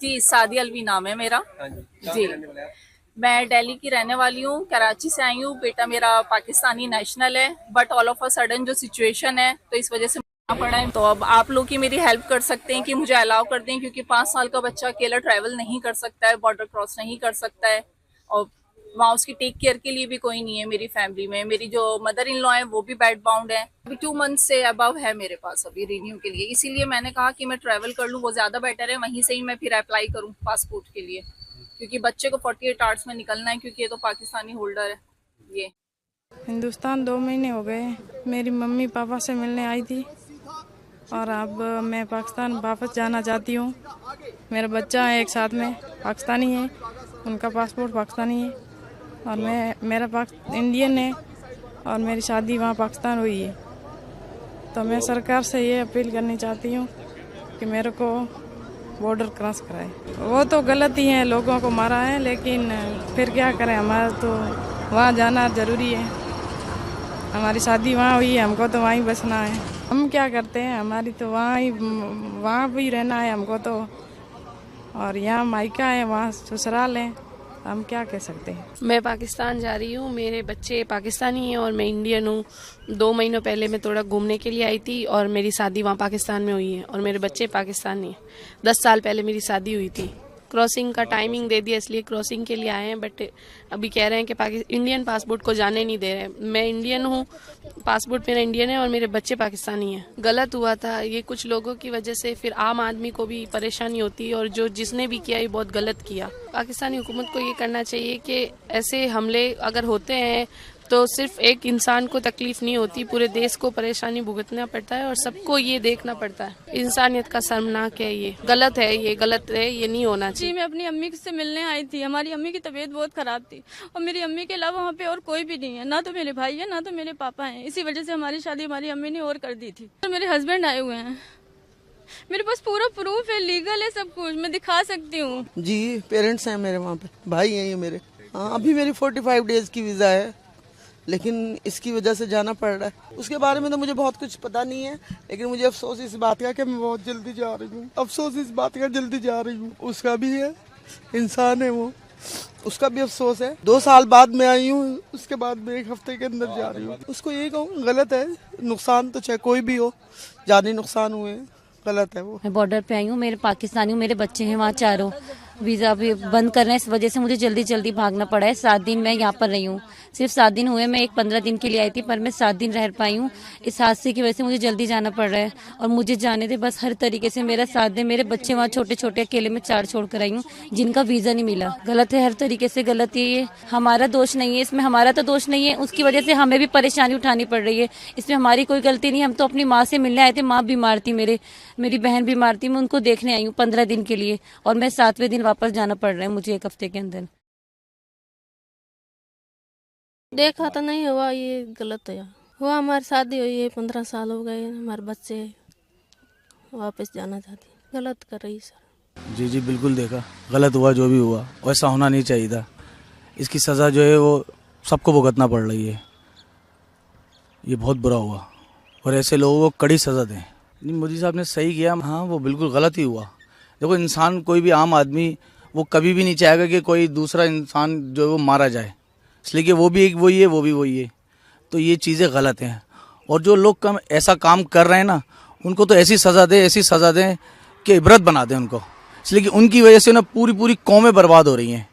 जी, सादी अलवी नाम है मेरा। हाँ जी, कहाँ जी, के रहने वाले हैं आप? मैं दिल्ली की रहने वाली हूँ, कराची से आई हूँ। बेटा मेरा पाकिस्तानी नेशनल है, but all of a sudden जो सिचुएशन है तो इस वजह से आना पड़ा है। तो अब आप लोग ही मेरी हेल्प कर सकते हैं कि मुझे अलाउ कर दें, क्योंकि 5 साल का बच्चा अकेला ट्रैवल नहीं कर सकता है, बॉर्डर क्रॉस नहीं कर सकता है, और वहाँ उसकी टेक केयर के लिए भी कोई नहीं है मेरी फैमिली में। मेरी जो मदर इन लॉ है वो भी बेड बाउंड है। अभी 2 मंथ से अबव है मेरे पास अभी रिन्यू के लिए, इसीलिए मैंने कहा कि मैं ट्रैवल कर लूँ, वो ज़्यादा बेटर है। वहीं से ही मैं फिर अप्लाई करूँ पासपोर्ट के लिए, क्योंकि बच्चे को 48 आवर्स में निकलना है, क्योंकि ये तो पाकिस्तानी होल्डर है ये। हिंदुस्तान 2 महीने हो गए। मेरी मम्मी पापा से मिलने आई थी और अब मैं पाकिस्तान वापस जाना चाहती हूँ। मेरा बच्चा है एक साथ में, पाकिस्तानी है, उनका पासपोर्ट पाकिस्तानी है और मेरा इंडियन है और मेरी शादी वहाँ पाकिस्तान हुई है। तो मैं सरकार से ये अपील करनी चाहती हूँ कि मेरे को बॉर्डर क्रॉस कराए। वो तो गलत ही है, लोगों को मारा है, लेकिन फिर क्या करें, हमारा तो वहाँ जाना ज़रूरी है। हमारी शादी वहाँ हुई है, हमको तो वहीं बसना है। हम क्या करते हैं, हमारी तो वहाँ भी रहना है हमको तो, और यहाँ मायका है, वहाँ ससुराल है, हम क्या कह सकते हैं। मैं पाकिस्तान जा रही हूँ। मेरे बच्चे पाकिस्तानी हैं और मैं इंडियन हूँ। 2 महीनों पहले मैं थोड़ा घूमने के लिए आई थी और मेरी शादी वहाँ पाकिस्तान में हुई है और मेरे बच्चे पाकिस्तानी हैं। 10 साल पहले मेरी शादी हुई थी। क्रॉसिंग का टाइमिंग दे दिया, इसलिए क्रॉसिंग के लिए आए हैं, बट अभी कह रहे हैं कि इंडियन पासपोर्ट को जाने नहीं दे रहे हैं। मैं इंडियन हूँ, पासपोर्ट मेरा इंडियन है और मेरे बच्चे पाकिस्तानी हैं। गलत हुआ था ये, कुछ लोगों की वजह से फिर आम आदमी को भी परेशानी होती है, और जो जिसने भी किया ये बहुत गलत किया। पाकिस्तानी हुकूमत को ये करना चाहिए कि ऐसे हमले अगर होते हैं तो सिर्फ एक इंसान को तकलीफ नहीं होती, पूरे देश को परेशानी भुगतना पड़ता है और सबको ये देखना पड़ता है। इंसानियत का शर्मनाक है, ये गलत है, ये गलत है, ये नहीं होना चाहिए। जी, मैं अपनी अम्मी से मिलने आई थी। हमारी अम्मी की तबीयत बहुत खराब थी और मेरी अम्मी के अलावा वहाँ पे और कोई भी नहीं है, ना तो मेरे भाई है ना तो मेरे पापा हैं। इसी वजह से हमारी शादी हमारी अम्मी ने और कर दी थी। और मेरे हस्बैंड आए हुए हैं, मेरे पास पूरा प्रूफ है, लीगल है, सब कुछ मैं दिखा सकती हूँ। जी, पेरेंट्स हैं मेरे वहाँ पे, भाई हैं ये मेरे। हाँ, अभी मेरी 45 डेज की वीज़ा है, लेकिन इसकी वजह से जाना पड़ रहा है। उसके बारे में तो मुझे बहुत कुछ पता नहीं है, लेकिन मुझे अफसोस इस बात का कि मैं बहुत जल्दी जा रही हूँ। अफसोस इस बात का जल्दी जा रही हूँ, उसका भी है, इंसान है वो, उसका भी अफसोस है। 2 साल बाद मैं आई हूँ, उसके बाद मैं 1 हफ्ते के अंदर जा रही हूँ। उसको यही कहूँ, गलत है, नुकसान तो चाहे कोई भी हो, जानी नुकसान हुए, गलत है वो। मैं बॉर्डर पे आई हूँ, मेरे पाकिस्तानी हूँ, मेरे बच्चे हैं वहाँ चारों। वीज़ा भी बंद कर रहे हैं, इस वजह से मुझे जल्दी जल्दी भागना पड़ा है। 7 दिन मैं यहाँ पर रही हूँ, सिर्फ 7 दिन हुए। मैं 15 दिन के लिए आई थी, पर मैं 7 दिन रह पाई हूँ। इस हादसे की वजह से मुझे जल्दी जाना पड़ रहा है और मुझे जाने दे, बस हर तरीके से मेरा साथ दे। मेरे बच्चे वहाँ छोटे छोटे अकेले में 4 छोड़ कर आई हूँ, जिनका वीज़ा नहीं मिला। गलत है, हर तरीके से गलत है ये। हमारा दोष नहीं है इसमें, हमारा तो दोष नहीं है, उसकी वजह से हमें भी परेशानी उठानी पड़ रही है। इसमें हमारी कोई गलती नहीं। हम तो अपनी माँ से मिलने आए थे, माँ बीमार थी, मेरी बहन बीमार थी, मैं उनको देखने आई हूँ 15 दिन के लिए, और मैं 7वें दिन वापस जाना पड़ रहा है मुझे 1 हफ्ते के अंदर। देखा तो नहीं हुआ, ये गलत है। हुआ हमारी शादी हुई है, 15 साल हो गए, हमारे बच्चे वापस जाना चाहती, गलत कर रही सर। जी जी बिल्कुल देखा, गलत हुआ, जो भी हुआ वैसा होना नहीं चाहिए था। इसकी सज़ा जो है वो सबको भुगतना पड़ रही है। ये बहुत बुरा हुआ और ऐसे लोगों को कड़ी सज़ा दें। नहीं, मोदी साहब ने सही किया। हाँ, वो बिल्कुल गलत ही हुआ। देखो, इंसान कोई भी आम आदमी वो कभी भी नहीं चाहेगा कि कोई दूसरा इंसान जो है वो मारा जाए, इसलिए कि वो भी एक वही है, वो भी वही है। तो ये चीज़ें गलत हैं, और जो लोग ऐसा काम कर रहे हैं ना, उनको तो ऐसी सज़ा दें कि इबरत बना दें उनको, इसलिए कि उनकी वजह से ना पूरी कौमें बर्बाद हो रही हैं,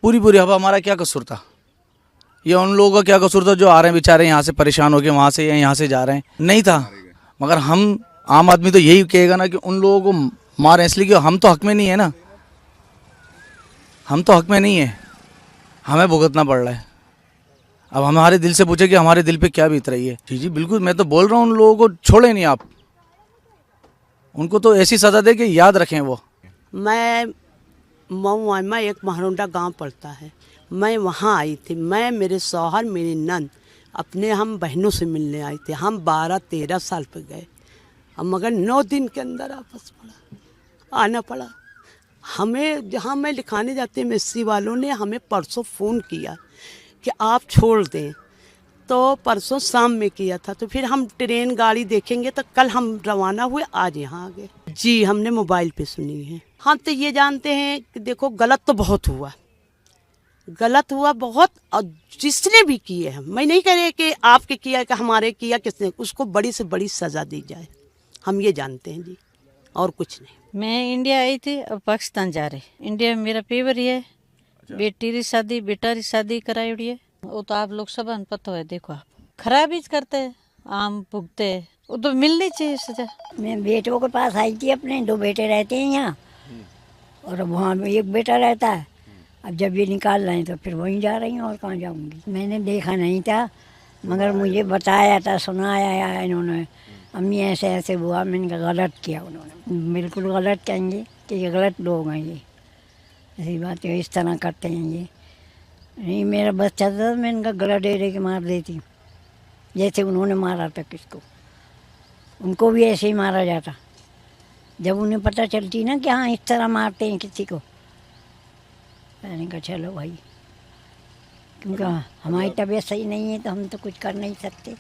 पूरी। अब हमारा क्या कसूर था, या उन लोगों का क्या कसूर था जो आ रहे हैं बेचारे यहाँ से परेशान होकर वहाँ से या यहाँ से जा रहे हैं? नहीं था। मगर हम आम आदमी तो यही कहेगा ना कि उन लोगों को मारें, इसलिए कि हम तो हक में नहीं है ना, हम तो हक में नहीं है, हमें भुगतना पड़ रहा है। अब हमारे दिल से पूछे कि हमारे दिल पे क्या बीत रही है। जी बिल्कुल, मैं तो बोल रहा हूँ उन लोगों को छोड़े नहीं आप, उनको तो ऐसी सज़ा दे कि याद रखें वो। मैं मऊ में एक महरुंडा गांव पड़ता है, मैं वहाँ आई थी। मैं, मेरे शौहर, मेरी नंद, अपने हम बहनों से मिलने आए थे। हम 12-13 साल पर गए, हम मगर 9 दिन के अंदर वापस आना पड़ा हमें। जहाँ मैं लिखाने जाते एमएससी वालों ने हमें परसों फ़ोन किया कि आप छोड़ दें, तो परसों शाम में किया था। तो फिर हम ट्रेन गाड़ी देखेंगे, तो कल हम रवाना हुए, आज यहाँ आ गए। जी हमने मोबाइल पे सुनी है। हम तो ये जानते हैं कि देखो गलत तो बहुत हुआ, गलत हुआ बहुत, और जिसने भी किए हैं, मैं नहीं कह रही कि आपके किया कि हमारे किया, किसने, उसको बड़ी से बड़ी सज़ा दी जाए, हम ये जानते हैं जी, और कुछ नहीं। मैं इंडिया आई थी, अब पाकिस्तान जा रहे। इंडिया में मेरा पेपर ही है, बेटी री शादी बेटा री शादी कराई हुई है। वो तो आप लोग सब अनपत है, देखो आप खराब ही करते हैं, आम भुगते हैं, वो तो मिलनी चाहिए सजा। मैं बेटों के पास आई थी, अपने 2 बेटे रहते हैं यहाँ, और अब वहाँ एक बेटा रहता है। अब जब ये निकाल रहे हैं तो फिर वहीं जा रही हूँ, और कहाँ जाऊँगी। मैंने देखा नहीं था, मगर मुझे बताया था, सुनाया इन्होंने, अम्मी ऐसे ऐसे हुआ, मैंने कहा गलत किया उन्होंने। बिल्कुल गलत कहेंगे कि ये गलत लोग हैं, ये ऐसी बात है, इस तरह करते हैं ये। नहीं मेरा बच्चा था, मैं इनका गला दे के मार देती, जैसे उन्होंने मारा था किसको, उनको भी ऐसे ही मारा जाता। जब उन्हें पता चलती ना कि हाँ इस तरह मारते हैं किसी को, मैंने कहा चलो भाई, क्योंकि हमारी तबीयत सही नहीं है तो हम तो कुछ कर नहीं सकते।